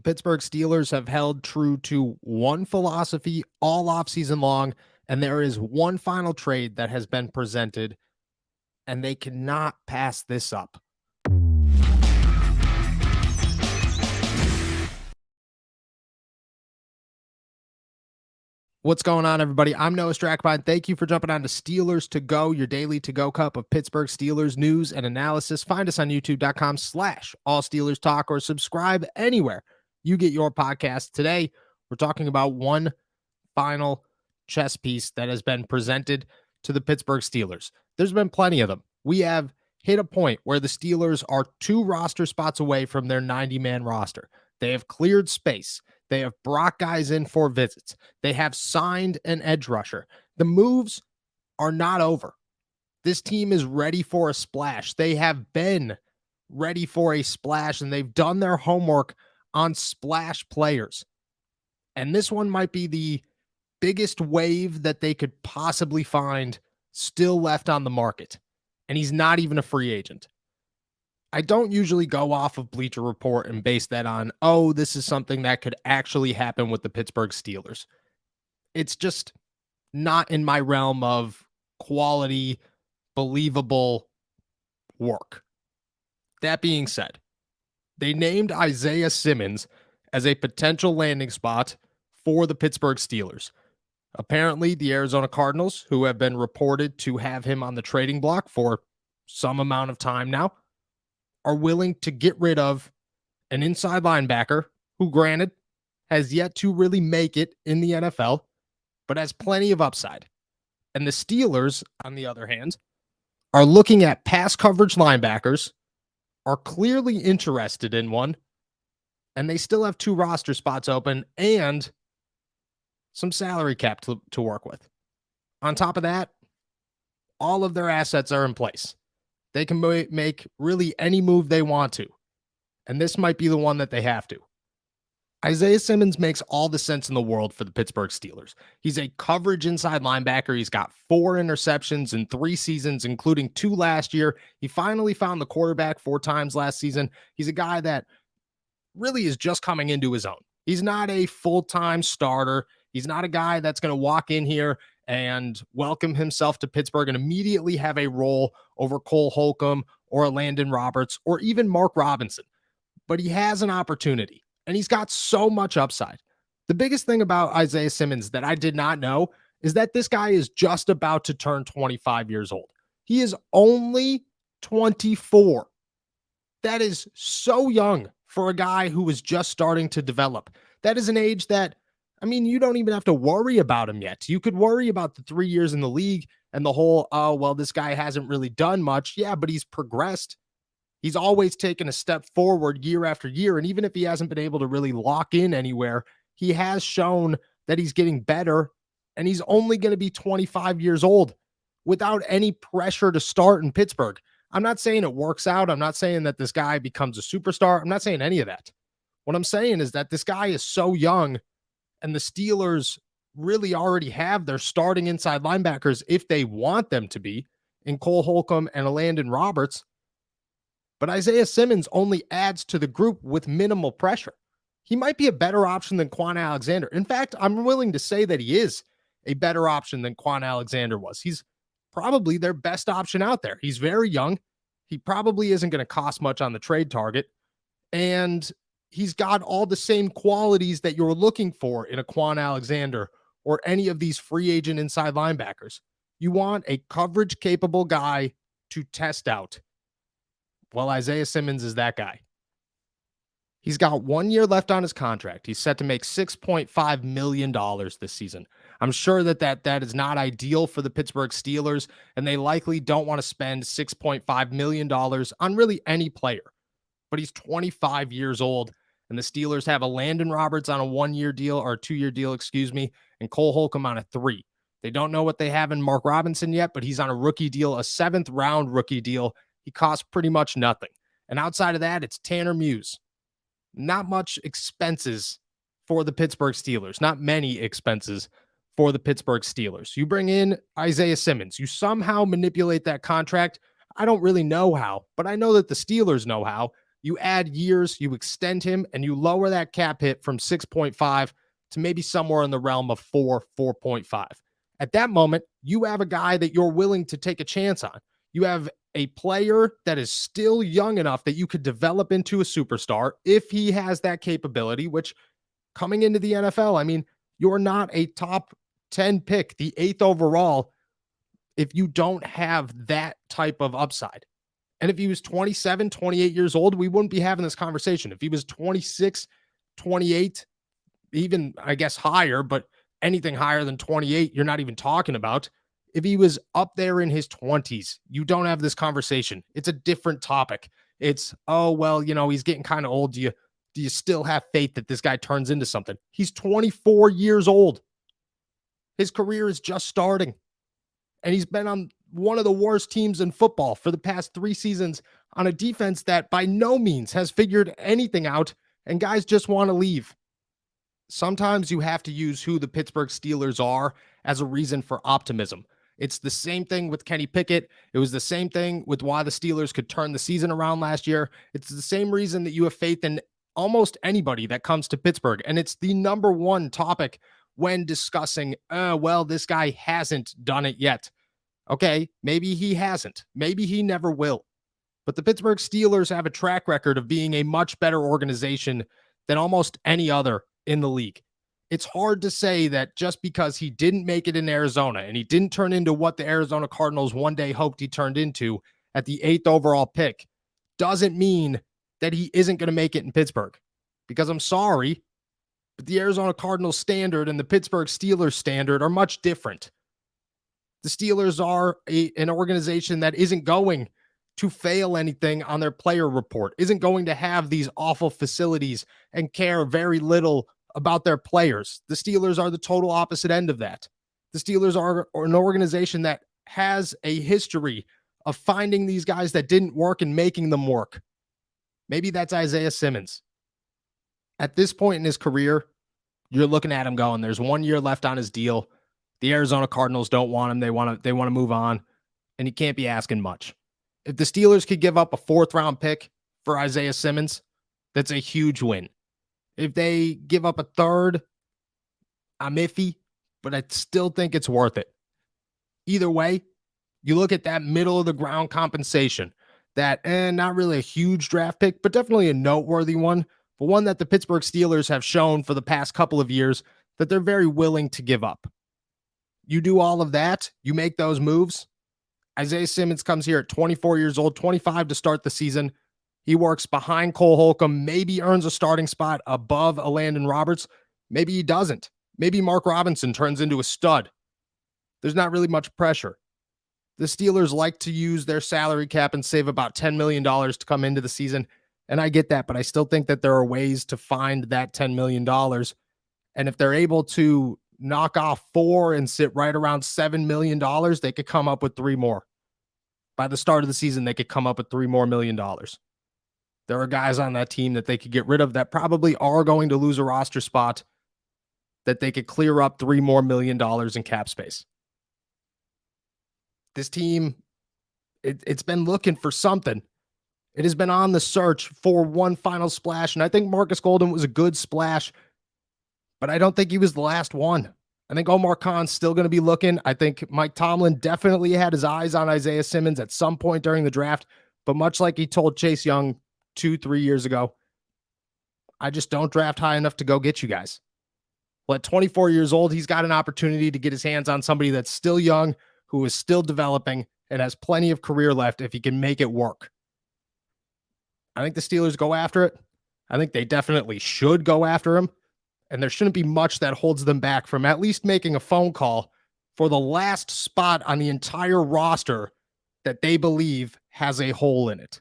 Pittsburgh Steelers have held true to one philosophy all offseason long, and there is one final trade that has been presented, and they cannot pass this up. What's going on, everybody? I'm Noah Strackbine. Thank you for jumping on to Steelers to Go, your daily to-go cup of Pittsburgh Steelers news and analysis. Find us on youtube.com/allsteelerstalk or subscribe anywhere you get your podcast. Today, we're talking about one final chess piece that has been presented to the Pittsburgh Steelers. There's been plenty of them. We have hit a point where the Steelers are 2 roster spots away from their 90-man roster. They have cleared space. They have brought guys in for visits. They have signed an edge rusher. The moves are not over. This team is ready for a splash. They have been ready for a splash, and they've done their homework on splash players. And this one might be the biggest wave that they could possibly find still left on the market. And he's not even a free agent. I don't usually go off of Bleacher Report and base that on, oh, this is something that could actually happen with the Pittsburgh Steelers. It's just not in my realm of quality, believable work. That being said, they named Isaiah Simmons as a potential landing spot for the Pittsburgh Steelers. Apparently, the Arizona Cardinals, who have been reported to have him on the trading block for some amount of time now, are willing to get rid of an inside linebacker who, granted, has yet to really make it in the NFL, but has plenty of upside. And the Steelers, on the other hand, are looking at pass coverage linebackers, are clearly interested in one, and they still have 2 roster spots open and some salary cap to work with. On top of that, all of their assets are in place. They can make really any move they want to, and this might be the one that they have to. Isaiah Simmons makes all the sense in the world for the Pittsburgh Steelers. He's a coverage inside linebacker. He's got 4 interceptions in 3 seasons, including 2 last year. He finally found the quarterback 4 times last season. He's a guy that really is just coming into his own. He's not a full-time starter. He's not a guy that's going to walk in here and welcome himself to Pittsburgh and immediately have a role over Cole Holcomb or Landon Roberts or even Mark Robinson. But he has an opportunity, and he's got so much upside. The biggest thing about Isaiah Simmons that I did not know is that this guy is just about to turn 25 years old. He is only 24. That is so young for a guy who is just starting to develop. That is an age that, I mean, you don't even have to worry about him yet. You could worry about the 3 years in the league and the whole, oh, well, this guy hasn't really done much. Yeah, but he's progressed. He's always taken a step forward year after year. And even if he hasn't been able to really lock in anywhere, he has shown that he's getting better. And he's only going to be 25 years old without any pressure to start in Pittsburgh. I'm not saying it works out. I'm not saying that this guy becomes a superstar. I'm not saying any of that. What I'm saying is that this guy is so young, and the Steelers really already have their starting inside linebackers if they want them to be in Cole Holcomb and Landon Roberts. But Isaiah Simmons only adds to the group with minimal pressure. He might be a better option than Quan Alexander. In fact, I'm willing to say that he is a better option than Quan Alexander was. He's probably their best option out there. He's very young. He probably isn't going to cost much on the trade target. And he's got all the same qualities that you're looking for in a Quan Alexander or any of these free agent inside linebackers. You want a coverage capable guy to test out. Well, Isaiah Simmons is that guy. He's got 1 year left on his contract. He's set to make $6.5 million this season. I'm sure that is not ideal for the Pittsburgh Steelers, and they likely don't want to spend $6.5 million on really any player. But he's 25 years old, and the Steelers have a Landon Roberts on a 1-year deal, or a 2-year deal, and Cole Holcomb on a 3. They don't know what they have in Mark Robinson yet, but he's on a rookie deal, a 7th-round rookie deal. He costs pretty much nothing. And outside of that, it's Tanner Muse. Not much expenses for the Pittsburgh Steelers. Not many expenses for the Pittsburgh Steelers. You bring in Isaiah Simmons. You somehow manipulate that contract. I don't really know how, but I know that the Steelers know how. You add years, you extend him, and you lower that cap hit from 6.5 to maybe somewhere in the realm of 4.5. At that moment, you have a guy that you're willing to take a chance on. You have a player that is still young enough that you could develop into a superstar if he has that capability, which coming into the NFL, I mean, you're not a top 10 pick, the 8th overall, if you don't have that type of upside. And if he was 27, 28 years old, we wouldn't be having this conversation. If he was 26, 28, even I guess higher, but anything higher than 28, you're not even talking about. If he was up there in his 20s, you don't have this conversation. It's a different topic. It's, oh, well, he's getting kind of old. Do you still have faith that this guy turns into something? He's 24 years old. His career is just starting. And he's been on one of the worst teams in football for the past 3 seasons on a defense that by no means has figured anything out, and guys just want to leave. Sometimes you have to use who the Pittsburgh Steelers are as a reason for optimism. It's the same thing with Kenny Pickett. It was the same thing with why the Steelers could turn the season around last year. It's the same reason that you have faith in almost anybody that comes to Pittsburgh. And it's the number one topic when discussing, well, this guy hasn't done it yet. Okay, maybe he hasn't. Maybe he never will. But the Pittsburgh Steelers have a track record of being a much better organization than almost any other in the league. It's hard to say that just because he didn't make it in Arizona and he didn't turn into what the Arizona Cardinals one day hoped he turned into at the 8th overall pick doesn't mean that he isn't going to make it in Pittsburgh. Because I'm sorry, but the Arizona Cardinals standard and the Pittsburgh Steelers standard are much different. The Steelers are an organization that isn't going to fail anything on their player report, isn't going to have these awful facilities and care very little about their players. The Steelers are the total opposite end of that. The Steelers are an organization that has a history of finding these guys that didn't work and making them work. Maybe that's Isaiah Simmons. At this point in his career, you're looking at him going, there's 1 year left on his deal. The Arizona Cardinals don't want him. They want to move on, and he can't be asking much. If the Steelers could give up a 4th-round pick for Isaiah Simmons, that's a huge win. If they give up a 3rd, I'm iffy, but I still think it's worth it. Either way, you look at that middle-of-the-ground compensation, that not really a huge draft pick, but definitely a noteworthy one, but one that the Pittsburgh Steelers have shown for the past couple of years that they're very willing to give up. You do all of that, you make those moves. Isaiah Simmons comes here at 24 years old, 25 to start the season. He works behind Cole Holcomb, maybe earns a starting spot above a Landon Roberts. Maybe he doesn't. Maybe Mark Robinson turns into a stud. There's not really much pressure. The Steelers like to use their salary cap and save about $10 million to come into the season. And I get that, but I still think that there are ways to find that $10 million. And if they're able to knock off 4 and sit right around $7 million, they could come up with 3 more. By the start of the season, they could come up with $3 more million. There are guys on that team that they could get rid of that probably are going to lose a roster spot that they could clear up $3 more million in cap space. This team, it's been looking for something. It has been on the search for one final splash, and I think Marcus Golden was a good splash, but I don't think he was the last one. I think Omar Khan's still going to be looking. I think Mike Tomlin definitely had his eyes on Isaiah Simmons at some point during the draft, but much like he told Chase Young 2-3 years ago, I just don't draft high enough to go get you guys. Well, at 24 years old, he's got an opportunity to get his hands on somebody that's still young, who is still developing, and has plenty of career left if he can make it work. I think the Steelers go after it. I think they definitely should go after him. And there shouldn't be much that holds them back from at least making a phone call for the last spot on the entire roster that they believe has a hole in it.